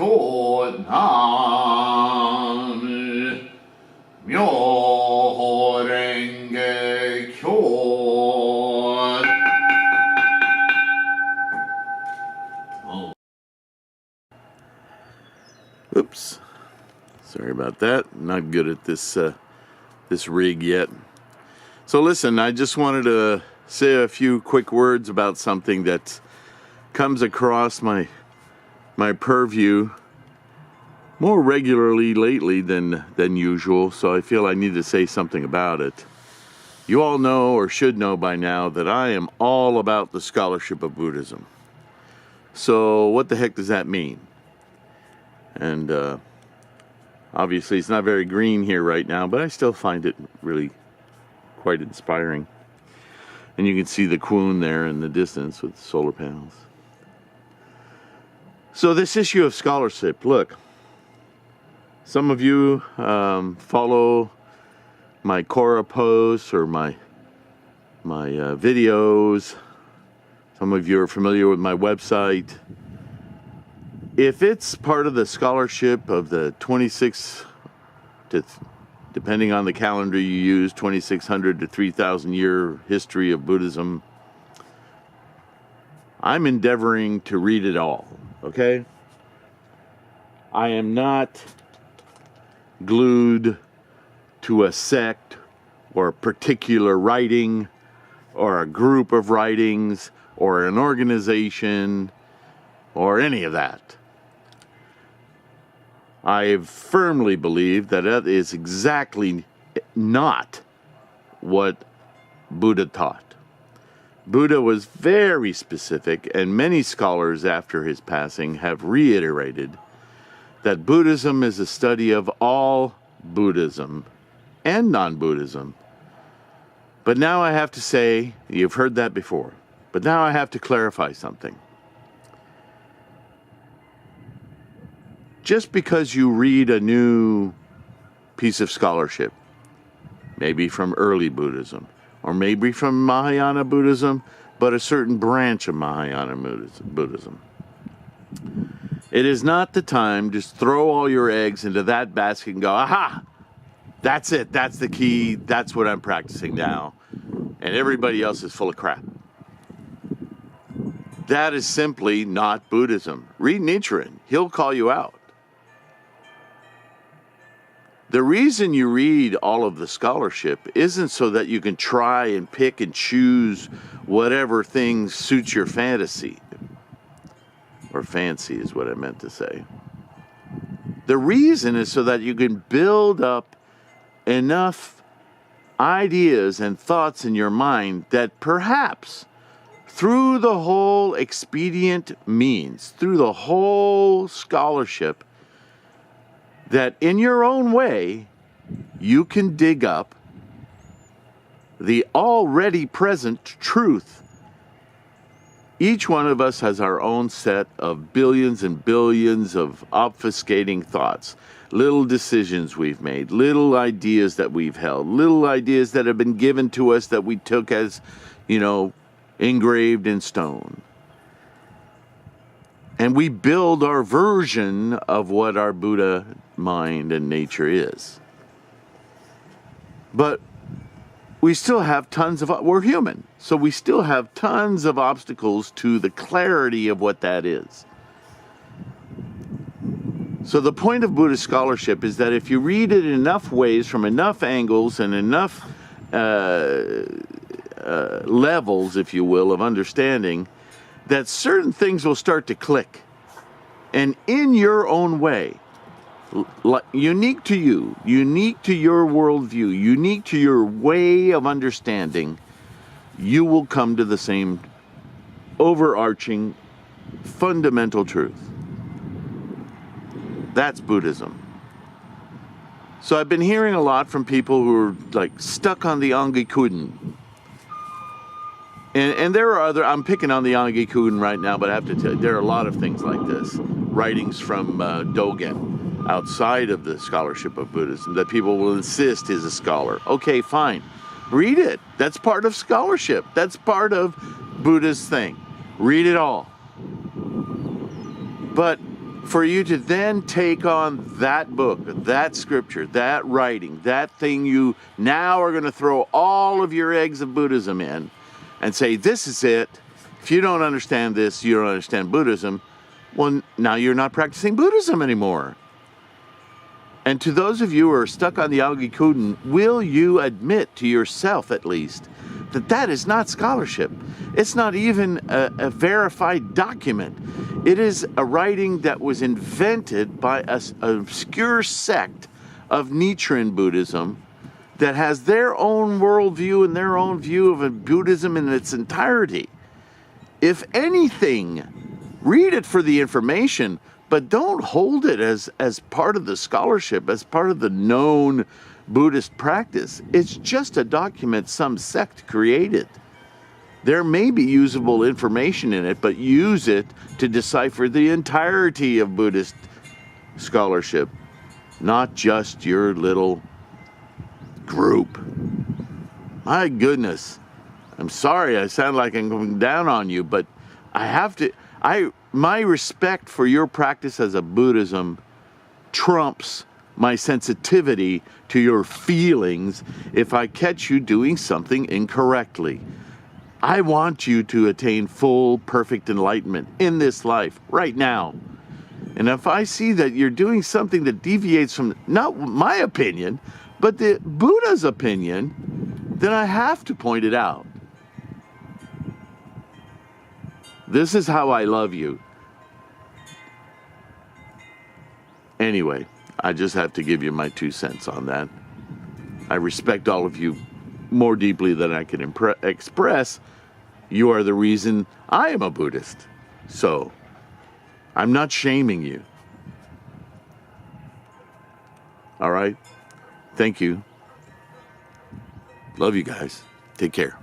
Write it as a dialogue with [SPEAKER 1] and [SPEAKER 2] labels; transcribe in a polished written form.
[SPEAKER 1] kyo nam myoho renge kyo. Oops. Sorry about that. Not good at this rig yet. So listen, I just wanted to say a few quick words about something that comes across my purview more regularly lately than usual, so I feel I need to say something about it. You all know, or should know by now, that I am all about the scholarship of Buddhism. So what the heck does that mean? And obviously it's not very green here right now, but I still find it really quite inspiring. And you can see the Kwun there in the distance with the solar panels. So this issue of scholarship, look, some of you follow my Quora posts or my videos. Some of you are familiar with my website. If it's part of the scholarship of the 26 to, depending on the calendar you use, 2600 to 3000 year history of Buddhism, I'm endeavoring to read it all, okay? I am not glued to a sect or a particular writing or a group of writings or an organization or any of that. I firmly believe that is exactly not what Buddha taught. Buddha was very specific, and many scholars after his passing have reiterated that Buddhism is a study of all Buddhism and non-Buddhism. But now I have to say, you've heard that before, but now I have to clarify something. Just because you read a new piece of scholarship, maybe from early Buddhism, or maybe from Mahayana Buddhism, but a certain branch of Mahayana Buddhism, it is not the time to just throw all your eggs into that basket and go, aha, that's it, that's the key, that's what I'm practicing now, and everybody else is full of crap. That is simply not Buddhism. Read Nichiren, he'll call you out. The reason you read all of the scholarship isn't so that you can try and pick and choose whatever thing suits your fantasy. Or fancy is what I meant to say. The reason is so that you can build up enough ideas and thoughts in your mind that perhaps through the whole expedient means, through the whole scholarship, that in your own way, you can dig up the already present truth. Each one of us has our own set of billions and billions of obfuscating thoughts, little decisions we've made, little ideas that we've held, little ideas that have been given to us that we took as, engraved in stone. And we build our version of what our Buddha mind and nature is. But we still have we're human, so we still have tons of obstacles to the clarity of what that is. So the point of Buddhist scholarship is that if you read it in enough ways, from enough angles and enough levels, if you will, of understanding, that certain things will start to click. And in your own way, unique to you, unique to your worldview, unique to your way of understanding, you will come to the same overarching, fundamental truth. That's Buddhism. So I've been hearing a lot from people who are stuck on the Angikuden. And there are I'm picking on the Angikuden right now, but I have to tell you, there are a lot of things like this. Writings from Dogen, outside of the scholarship of Buddhism, that people will insist is a scholar. Okay, fine. Read it. That's part of scholarship. That's part of Buddha's thing. Read it all. But for you to then take on that book, that scripture, that writing, that thing you now are going to throw all of your eggs of Buddhism in and say, this is it. If you don't understand this, you don't understand Buddhism. Well, now you're not practicing Buddhism anymore. And to those of you who are stuck on the Augikudan, will you admit to yourself at least that that is not scholarship? It's not even a verified document. It is a writing that was invented by an obscure sect of Nichiren Buddhism that has their own worldview and their own view of Buddhism in its entirety. If anything, read it for the information, but don't hold it as part of the scholarship, as part of the known Buddhist practice. It's just a document some sect created. There may be usable information in it, but use it to decipher the entirety of Buddhist scholarship, not just your little group. My goodness. I'm sorry I sound like I'm going down on you, but I have to... My respect for your practice as a Buddhism trumps my sensitivity to your feelings if I catch you doing something incorrectly. I want you to attain full, perfect enlightenment in this life, right now. And if I see that you're doing something that deviates from, not my opinion, but the Buddha's opinion, then I have to point it out. This is how I love you. Anyway, I just have to give you my 2 cents on that. I respect all of you more deeply than I can express. You are the reason I am a Buddhist. So, I'm not shaming you. All right? Thank you. Love you guys. Take care.